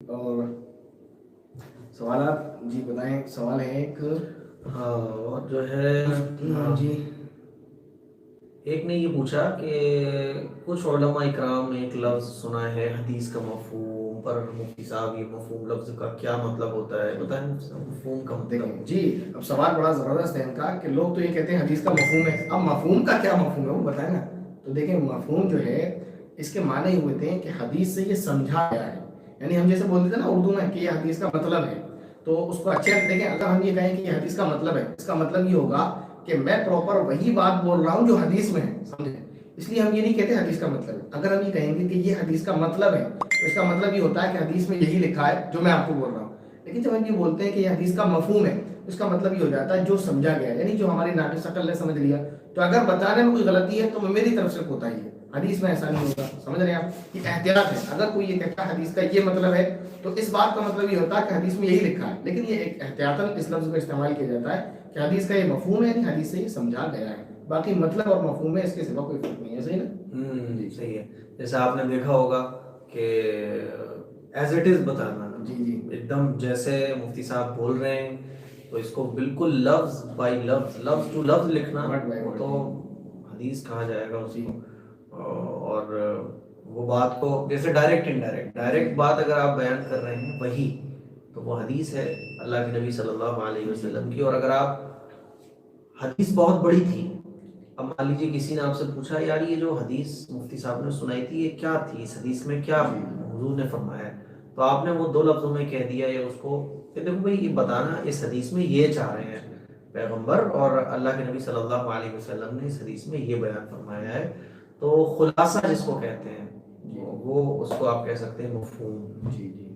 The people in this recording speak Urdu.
اور سوالات جی بتائیں. سوال ہے ایک. ہاں اور جو ہے جی ایک نے یہ پوچھا کہ کچھ علماء اکرام نے ایک لفظ سنا ہے حدیث کا مفہوم، پر مفتی صاحب یہ مفہوم لفظ کا کیا مطلب ہوتا ہے بتائیں مفہوم کا دیکھیں مطلب. جی اب سوال بڑا زبردست ہے ان کا کہ لوگ تو یہ کہتے ہیں حدیث کا مفہوم ہے. اب مفہوم کا کیا مفہوم ہے وہ بتائیں نا. تو دیکھیں مفہوم جو ہے اس کے معنی ہی ہوتے ہیں کہ حدیث سے یہ سمجھا گیا ہے. یعنی ہم جیسے بولتے تھے نا اردو میں کہ یہ حدیث کا مطلب ہے، تو اس کو اچھے سے دیکھیں. اگر ہم یہ کہیں کہ یہ حدیث کا مطلب ہے، اس کا مطلب یہ ہوگا کہ میں پراپر وہی بات بول رہا ہوں جو حدیث میں ہے، سمجھیں. اس لیے ہم یہ نہیں کہتے حدیث کا مطلب ہے. اگر ہم یہ کہیں گے کہ یہ حدیث کا مطلب ہے تو اس کا مطلب یہ ہوتا ہے کہ حدیث میں یہی لکھا ہے جو میں آپ کو بول رہا ہوں. لیکن جب ہم یہ بولتے ہیں کہ یہ حدیث کا مفہوم ہے، اس کا مطلب یہ ہو جاتا ہے جو سمجھا گیا ہے، یعنی جو ہماری ناقص عقل نے سمجھ لیا. تو اگر بتانے میں کوئی غلطی ہے تو میری طرف سے کوتاہی ہے، حدیث میں ایسا نہیں ہوتا. سمجھ رہے ہیں آپ؟ یہ احتیاط ہے. اگر کوئی یہ کہتا ہے حدیث کا یہ مطلب ہے تو اس بات کا مطلب یہ ہوتا ہے کہ حدیث میں یہی لکھا ہے. لیکن یہ ایک احتیاطاً اس لفظ کا استعمال کیا جاتا ہے کہ حدیث کا یہ مفہوم ہے، یعنی حدیث سے یہ سمجھا گیا ہے. باقی مطلب اور مفہوم میں اس کے سوا کوئی فرق نہیں ہے. صحیح نا؟ جی صحیح ہے. جیسے آپ نے دیکھا ہوگا کہ ایز اٹ از بتانا، جی جی ایک دم جیسے مفتی صاحب بول رہے ہیں تو اس کو بالکل لفظ بائی لفظ، لفظ ٹو لفظ لکھنا وہ تو حدیث کہا جائے گا اس کو. اور وہ بات کو جیسے ڈائریکٹ انڈائریکٹ، ڈائریکٹ بات اگر آپ بیان کر رہے ہیں وہی تو وہ حدیث ہے اللہ کے نبی صلی اللہ علیہ وسلم کی. اور اگر آپ حدیث بہت بڑی تھی، اب مان لیجیے کسی نے آپ سے پوچھا یار یہ جو حدیث مفتی صاحب نے سنائی تھی یہ کیا تھی، اس حدیث میں کیا حضور نے فرمایا ہے، تو آپ نے وہ دو لفظوں میں کہہ دیا یا اس کو کہ دیکھو بھائی یہ بتانا اس حدیث میں یہ چاہ رہے ہیں پیغمبر اور اللہ کے نبی صلی اللہ علیہ وسلم نے اس حدیث میں یہ بیان فرمایا ہے. تو خلاصہ جس کو کہتے ہیں وہ اس کو آپ کہہ سکتے ہیں مفہوم. جی جی